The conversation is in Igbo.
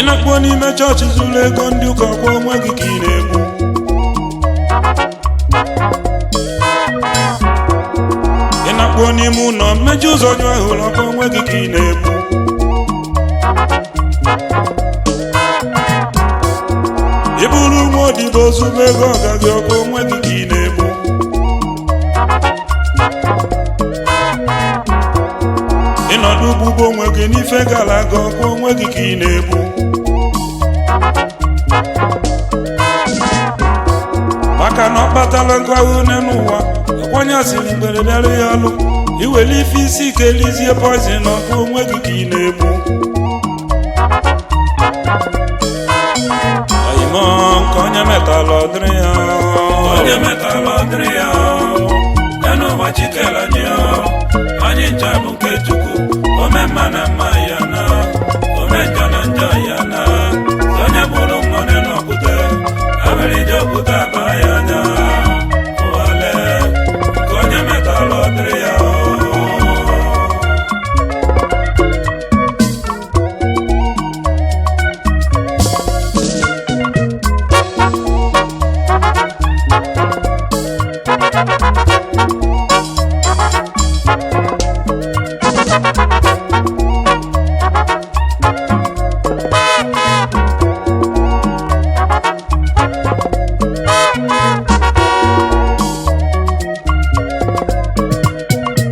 na-akpọ n'ime chọọchị zuru ego ndị ụka kwa onwe gị ka ị na-egbu ị na-akpọ n'ime ụlọ mmechi ụzọ jụ ahụrụ ọkwa onwe gị ka ị na-egbu ị bụrụ nwa odibo ozugbo ego ọgaghị ọkwa onwe gị ka ị na-egbu ịnọdụ ugbugbo onwe gị n'ife gara aga ọkwa onwe gị ka ị na-egbu maka na ọ kpatala nkụ ahụ n'ụwa ọkwanye asịrị mberede ya ọlụ iwere ife isi ike elizie poizin ọkwa onwe gị ka ị na-egbu oyimo nke onye metalụ ọdịrị ya ya n'ụwa chikere anyị ncha bụ nke Chukwu ome mma na mma